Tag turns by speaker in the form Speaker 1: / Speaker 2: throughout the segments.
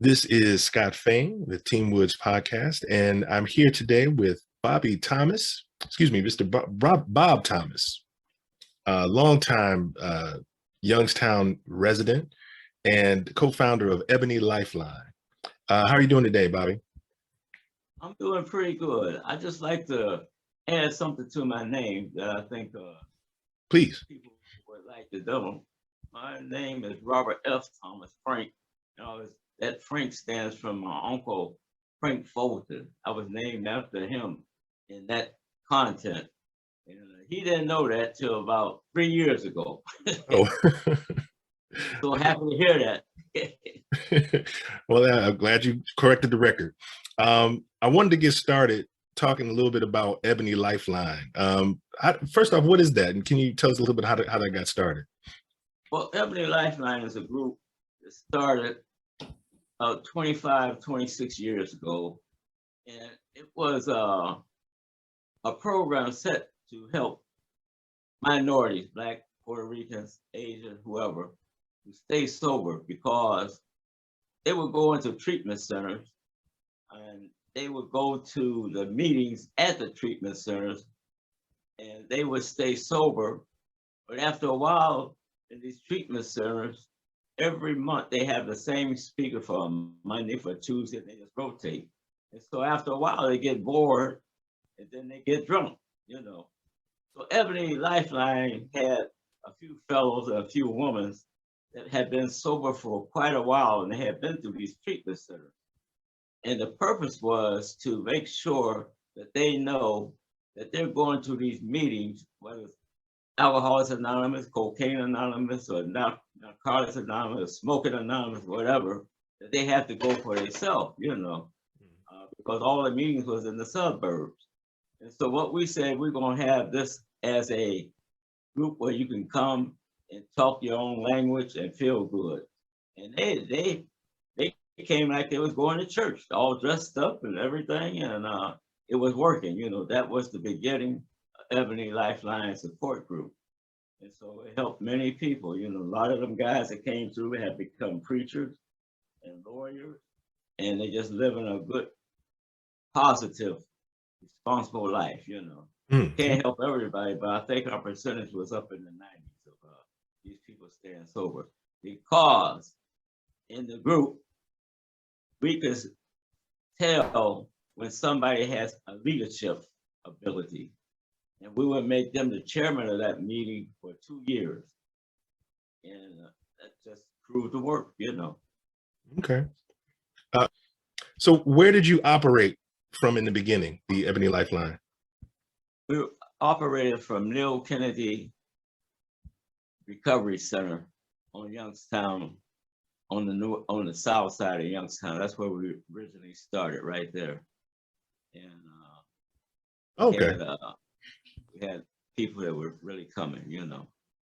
Speaker 1: This is Scott Fain with Team Woods Podcast, and I'm here today with Bobby Thomas, Mr. Bob Thomas, a longtime Youngstown resident and co-founder of Ebony Lifeline. How are you doing today, Bobby?
Speaker 2: I'm doing pretty good. I just like to add something to my name that I think
Speaker 1: Please.
Speaker 2: people would like to know. My name is Robert F. Thomas Frank. That Frank stands from my uncle, Frank Fulton. I was named after him in that content. And he didn't know that till about 3 years ago.
Speaker 1: Oh.
Speaker 2: So happy to hear
Speaker 1: that. Well, I'm glad you corrected the record. I wanted to get started talking a little bit about Ebony Lifeline. First off, what is that? And can you tell us a little bit how that got started?
Speaker 2: Well, Ebony Lifeline is a group that started about 25, 26 years ago. And it was a program set to help minorities, Black, Puerto Ricans, Asian, whoever, to stay sober, because they would go into treatment centers and they would go to the meetings at the treatment centers and they would stay sober. But after a while in these treatment centers, every month they have the same speaker for Monday, for Tuesday, and they just rotate. And so after a while they get bored and then they get drunk, So Ebony Lifeline had a few fellows and a few women that had been sober for quite a while, and they had been through these treatment centers. And the purpose was to make sure that they know that they're going to these meetings, whether it's Alcoholics Anonymous, Cocaine Anonymous, or Narcotics Anonymous, Smoking Anonymous, whatever, that they have to go for themselves, because all the meetings was in the suburbs. And so what we said, we're going to have this as a group where you can come and talk your own language and feel good. And they came like they was going to church, all dressed up and everything, and it was working. That was the beginning of Ebony Lifeline support group. And so it helped many people. A lot of them guys that came through had become preachers and lawyers, and they just living a good, positive, responsible life. Can't help everybody, but I think our percentage was up in the 90s of these people staying sober, because in the group we could tell when somebody has a leadership ability, and we would make them the chairman of that meeting for 2 years, and that just proved to work.
Speaker 1: Okay. So where did you operate from in the beginning, the Ebony Lifeline?
Speaker 2: We operated from Neil Kennedy Recovery Center on Youngstown, on the south side of Youngstown. That's where we originally started, right there. And
Speaker 1: okay,
Speaker 2: we had people that were really coming,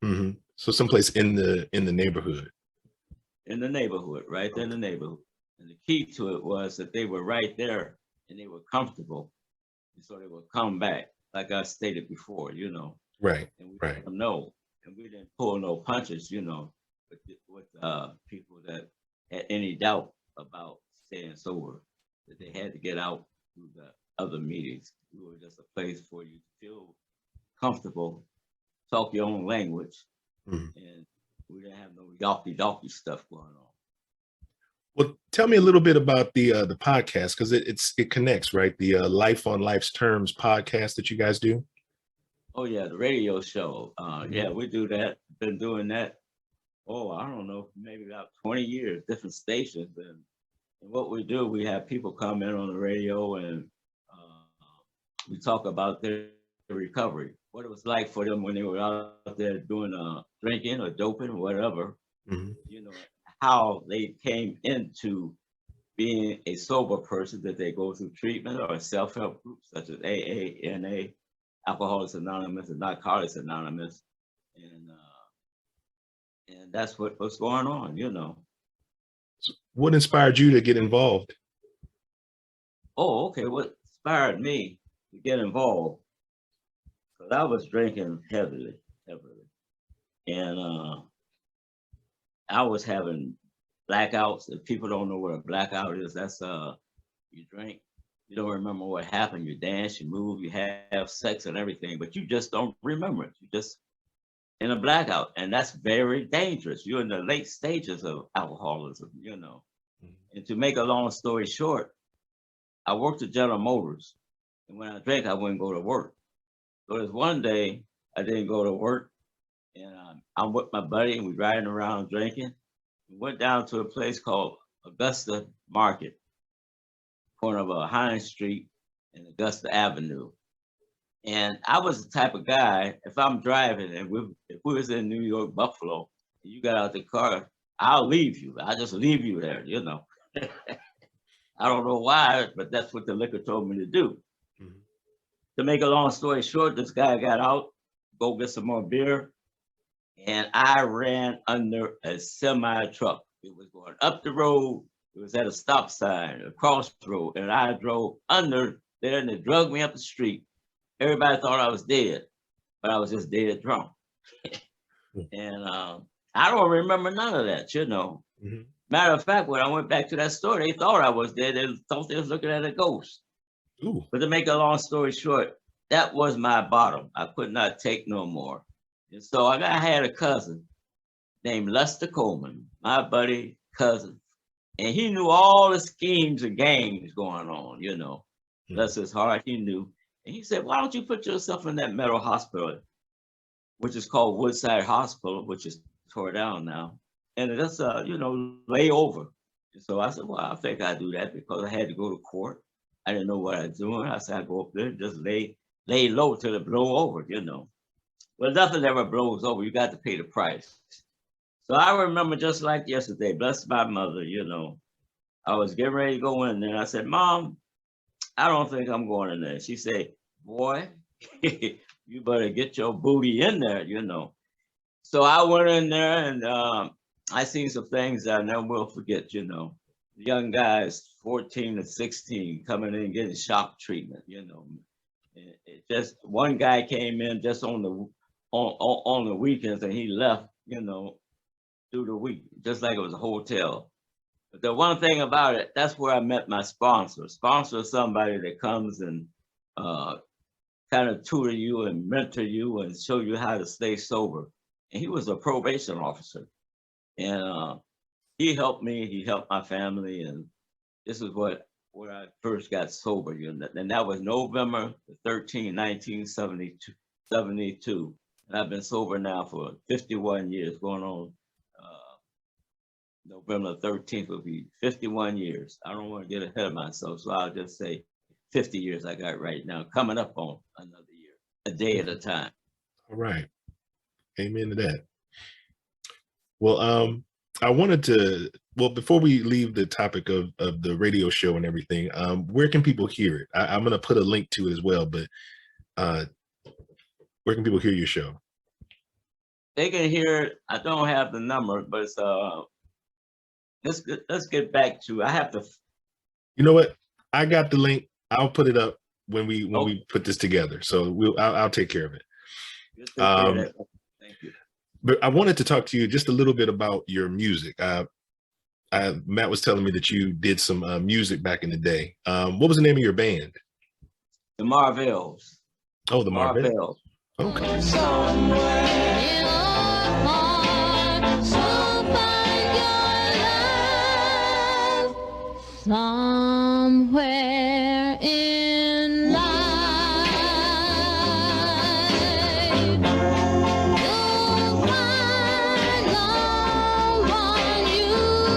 Speaker 1: Mm-hmm. So someplace in the neighborhood.
Speaker 2: In the neighborhood, right there in the neighborhood. And the key to it was that they were right there and they were comfortable, and so they would come back, like I stated before,
Speaker 1: Right.
Speaker 2: And we
Speaker 1: right.
Speaker 2: let them know, and we didn't pull no punches, with people that had any doubt about staying sober, that they had to get out through the other meetings. We were just a place for you to feel comfortable, talk your own language, and we didn't have no yawky stuff going on.
Speaker 1: Well, tell me a little bit about the podcast, because it connects, right? The Life on Life's Terms podcast that you guys do.
Speaker 2: Oh yeah, the radio show. Yeah, we do that. Been doing that. Oh, I don't know, maybe about 20 years, different stations. And what we do, we have people come in on the radio, and we talk about their recovery, what it was like for them when they were out there doing drinking or doping or whatever. How they came into being a sober person, that they go through treatment or self-help groups such as AA, NA, Alcoholics Anonymous, and Narcotics Anonymous, and that's what's going on.
Speaker 1: So what inspired you to get involved?
Speaker 2: Oh, okay. What inspired me to get involved? Because I was drinking heavily, and I was having blackouts. If people don't know what a blackout is, that's you drink, you don't remember what happened. You dance, you move, you have sex and everything, but you just don't remember it. You just in a blackout, and that's very dangerous. You're in the late stages of alcoholism, you know. And to make a long story short, I worked at General Motors, and when I drank, I wouldn't go to work. So there's one day I didn't go to work, and I'm with my buddy, and we're riding around drinking. We went down to a place called Augusta Market, corner of Hines Street and Augusta Avenue. And I was the type of guy, if I'm driving and if we was in New York, Buffalo, and you got out the car, I'll leave you. I'll just leave you there, you know. I don't know why, but that's what the liquor told me to do. Mm-hmm. To make a long story short, this guy got out, go get some more beer, and I ran under a semi truck. It was going up the road. It was at a stop sign, a crossroad, and I drove under there, and they drugged me up the street. Everybody thought I was dead, but I was just dead drunk. And I don't remember none of that, you know. Mm-hmm. Matter of fact, when I went back to that store, they thought I was dead. They thought they was looking at a ghost. Ooh. But to make a long story short, that was my bottom. I could not take no more. And so I had a cousin named Lester Coleman, my buddy, cousin. And he knew all the schemes and games going on, you know. Mm-hmm. Bless his heart, he knew. And he said, why don't you put yourself in that metal hospital, which is called Woodside Hospital, which is tore down now. And just, you know, lay over. And so I said, well, I think I'd do that because I had to go to court. I didn't know what I was doing. I said, I'd go up there and just lay low till it blow over, you know. Well, nothing ever blows over. You got to pay the price. So I remember just like yesterday, bless my mother, you know. I was getting ready to go in there. I said, Mom, I don't think I'm going in there. She said, boy, you better get your booty in there, you know. So I went in there and I seen some things that I never will forget, you know. Young guys, 14 to 16, coming in getting shock treatment, you know. It just one guy came in just on the weekends and he left, you know, through the week, just like it was a hotel. But the one thing about it, that's where I met my sponsor. Sponsor is somebody that comes and kind of tutor you and mentor you and show you how to stay sober. And he was a probation officer. And he helped me, he helped my family. And this is where I first got sober. You know, and that was November 13, 1972. And I've been sober now for 51 years, going on November 13th will be 51 years. I don't want to get ahead of myself, so I'll just say 50 years I got right now, coming up on another year, a day at a time.
Speaker 1: All right. Amen to that. Well, I wanted to, before we leave the topic of the radio show and everything, where can people hear it? I'm going to put a link to it as well, but where can people hear your show?
Speaker 2: They can hear it. I don't have the number, but it's let's get back to, I have to.
Speaker 1: You know what? I got the link. I'll put it up when we put this together. So I'll take care of it. Thank you. But I wanted to talk to you just a little bit about your music. Matt was telling me that you did some music back in the day. What was the name of your band?
Speaker 2: The Marvels.
Speaker 1: Oh, the Marvels. Okay.
Speaker 3: Somewhere in life, you'll find the one you love.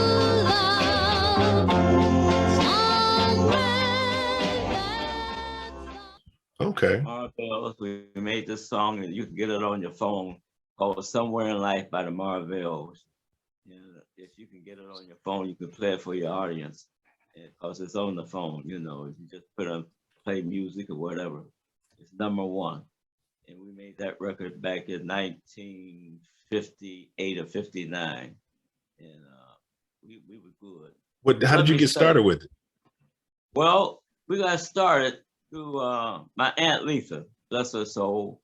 Speaker 1: Okay.
Speaker 2: Marvels, we made this song and you can get it on your phone called Somewhere in Life by the Marvels. You know, if you can get it on your phone, you can play it for your audience. Because it's on the phone, you know, if you just play music or whatever, it's #1. And we made that record back in 1958 or 59. And we were good.
Speaker 1: How did you get started with it?
Speaker 2: Well, we got started through my Aunt Letha, bless her soul,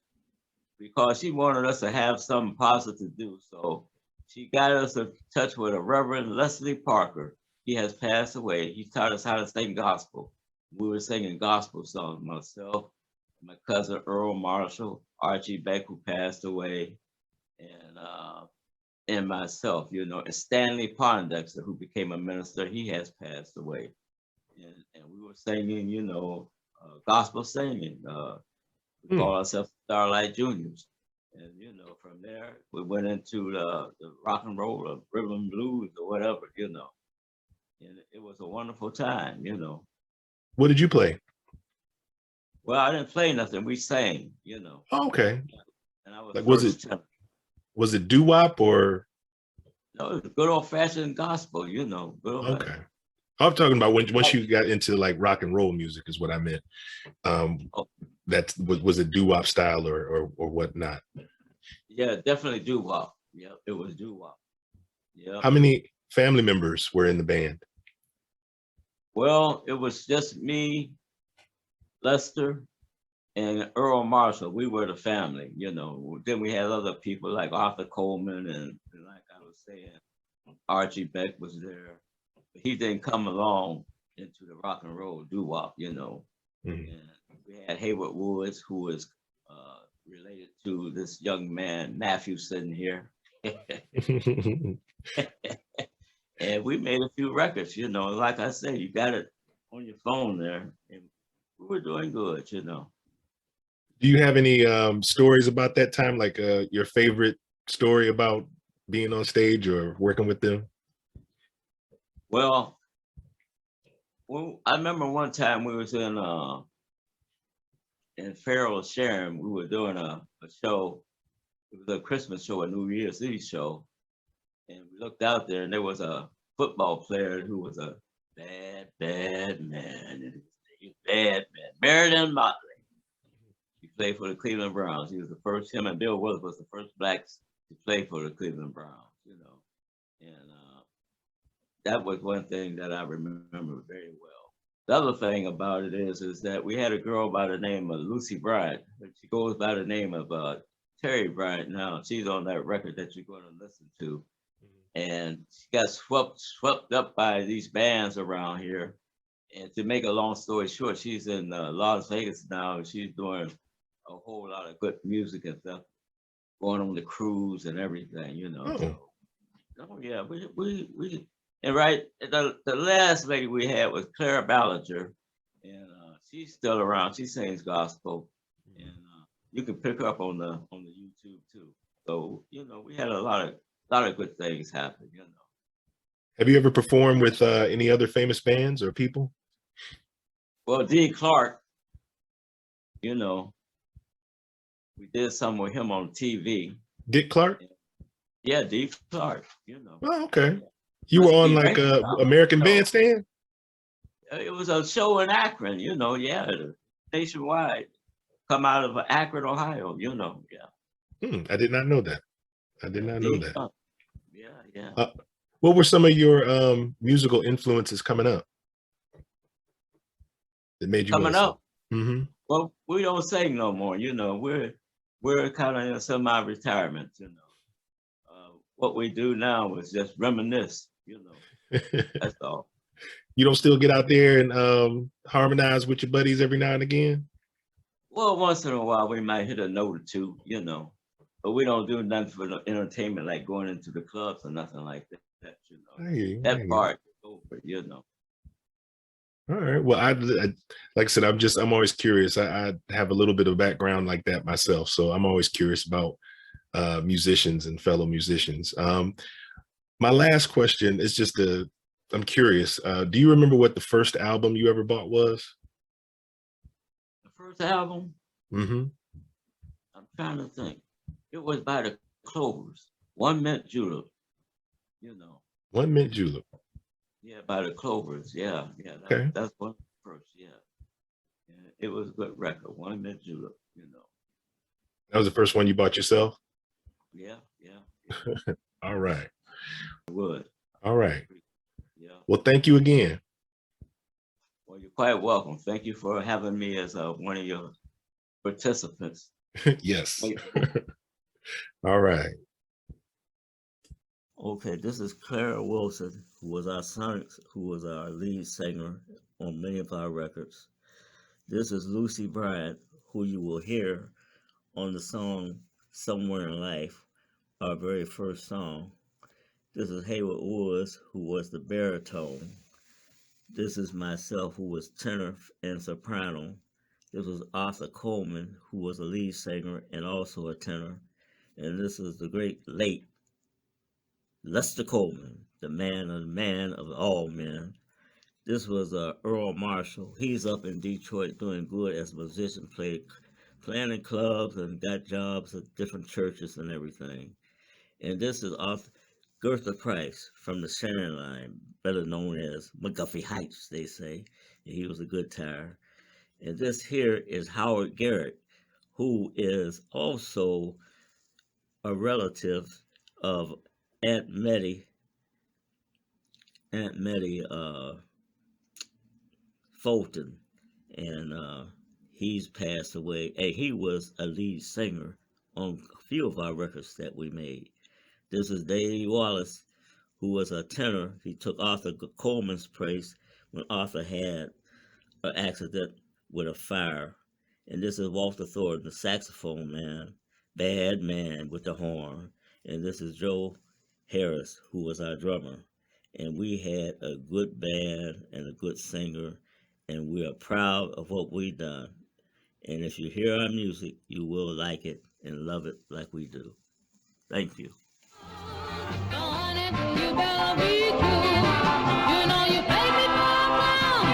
Speaker 2: because she wanted us to have something positive to do. So she got us in touch with a Reverend Leslie Parker. He has passed away. He taught us how to sing gospel. We were singing gospel songs, myself, my cousin Earl Marshall, Archie Beck, who passed away, and myself, you know, and Stanley Pondexter, who became a minister. He has passed away. And we were singing, you know, gospel singing. We call ourselves Starlight Juniors. And, you know, from there, we went into the rock and roll or rhythm and blues or whatever, you know. And it was a wonderful time, you know.
Speaker 1: What did you play?
Speaker 2: Well, I didn't play nothing. We sang, you know.
Speaker 1: Oh, okay.
Speaker 2: And I was
Speaker 1: Like,
Speaker 2: first tenor.
Speaker 1: was it doo wop or?
Speaker 2: No, it was good old fashioned gospel, you know. Good old
Speaker 1: Okay. I'm talking about once you got into like rock and roll music is what I meant. That was it doo wop style or whatnot?
Speaker 2: Yeah, definitely doo wop. Yeah, it was doo wop. Yeah.
Speaker 1: How many family members were in the band?
Speaker 2: Well, it was just me, Lester, and Earl Marshall. We were the family, you know. Then we had other people like Arthur Coleman and like I was saying, Archie Beck was there. But he didn't come along into the rock and roll doo wop, you know. And we had Hayward Woods, who was related to this young man, Matthew, sitting here. And we made a few records, you know. Like I said, you got it on your phone there. And we were doing good, you know.
Speaker 1: Do you have any stories about that time, like your favorite story about being on stage or working with them?
Speaker 2: Well, I remember one time we was in Farrell Sharon. We were doing a show. It was a Christmas show, a New Year's Eve show. And we looked out there and there was a football player who was a bad, bad man. Bad man. Meriden Motley. He played for the Cleveland Browns. He was the first, him and Bill Willis was the first blacks to play for the Cleveland Browns, you know. And that was one thing that I remember very well. The other thing about it is that we had a girl by the name of Lucy Bryant. She goes by the name of Terry Bryant now. She's on that record that you're going to listen to. And she got swept up by these bands around here. And to make a long story short, she's in Las Vegas now. And she's doing a whole lot of good music and stuff, going on the cruise and everything, you know. So, oh yeah, we and right, the last lady we had was Clara Ballinger, and she's still around. She sings gospel, and you can pick her up on the YouTube too. So you know, we had a lot of good things happen. You know.
Speaker 1: Have you ever performed with any other famous bands or people?
Speaker 2: Well, Dee Clark, you know, we did some with him on TV.
Speaker 1: Dick Clark?
Speaker 2: Yeah, Dee Clark, you know.
Speaker 1: Oh, okay. You were on like American Bandstand?
Speaker 2: It was a show in Akron, you know, yeah, nationwide. Come out of Akron, Ohio, you know, yeah.
Speaker 1: I did not know that. I did not know that.
Speaker 2: Yeah.
Speaker 1: What were some of your musical influences coming up that made you
Speaker 2: coming up?
Speaker 1: Well,
Speaker 2: we don't sing no more, you know. We're kind of in semi-retirement, you know. What we do now is just reminisce, you know. That's all.
Speaker 1: You don't still get out there and harmonize with your buddies every now and again?
Speaker 2: Well, once in a while we might hit a note or two, you know. But we don't do nothing for the entertainment like going into the clubs or nothing like that, you know. That part is over, you know.
Speaker 1: All right. Well, I like I said, I'm always curious. I have a little bit of background like that myself, so I'm always curious about musicians and fellow musicians. My last question is just I'm curious. Do you remember what the first album you ever bought was?
Speaker 2: The first album?
Speaker 1: I'm
Speaker 2: trying to think. It was by the Clovers. One Mint Julep, you know.
Speaker 1: One Mint Julep.
Speaker 2: Yeah, by the Clovers. Yeah.
Speaker 1: Okay.
Speaker 2: That's one first. Yeah. It was a good record. One Mint Julep, you know.
Speaker 1: That was the first one you bought yourself?
Speaker 2: Yeah.
Speaker 1: All right.
Speaker 2: I would.
Speaker 1: All right.
Speaker 2: Yeah.
Speaker 1: Well, thank you again.
Speaker 2: Well, you're quite welcome. Thank you for having me as one of your participants.
Speaker 1: Yes. All right.
Speaker 2: Okay, this is Clara Wilson, who was our lead singer on many of our records. This is Lucy Bryant, who you will hear on the song Somewhere in Life, our very first song. This is Hayward Woods, who was the baritone. This is myself, who was tenor and soprano. This was Arthur Coleman, who was a lead singer and also a tenor. And this is the great late Lester Coleman, the man of all men. This was Earl Marshall. He's up in Detroit doing good as a musician, playing in clubs and got jobs at different churches and everything. And this is Gertha Price from the Sharon line, better known as McGuffey Heights, they say. And he was a good tire. And this here is Howard Garrett, who is also a relative of Aunt Meddy Fulton, and he's passed away. And he was a lead singer on a few of our records that we made. This is Davey Wallace, who was a tenor. He took Arthur Coleman's place when Arthur had an accident with a fire. And this is Walter Thornton, the saxophone man, bad man with the horn. And this is Joe Harris, who was our drummer. And we had a good band and a good singer, and we are proud of what we done. And if you hear our music, you will like it and love it like we do. Thank you.
Speaker 3: Honey, you better be cool. You know you played me for a clown.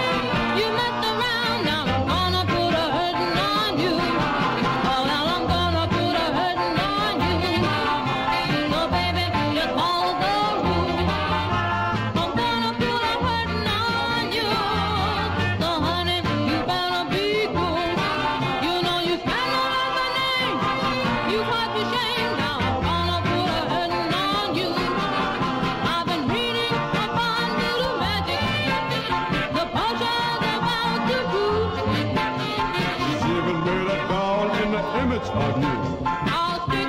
Speaker 3: You messed around, now I'm gonna put a hurting on you. Oh, now I'm gonna put a hurting on you. So baby, just follow the rules. I'm gonna put a hurting on you. So honey, you better be cool. You know you spent all of my name. You wipe your shame, now I'm gonna put a hurting on you. I've been reading upon little magic, the potions about to do.
Speaker 4: She's even made a doll in the image of you.
Speaker 3: I'll stick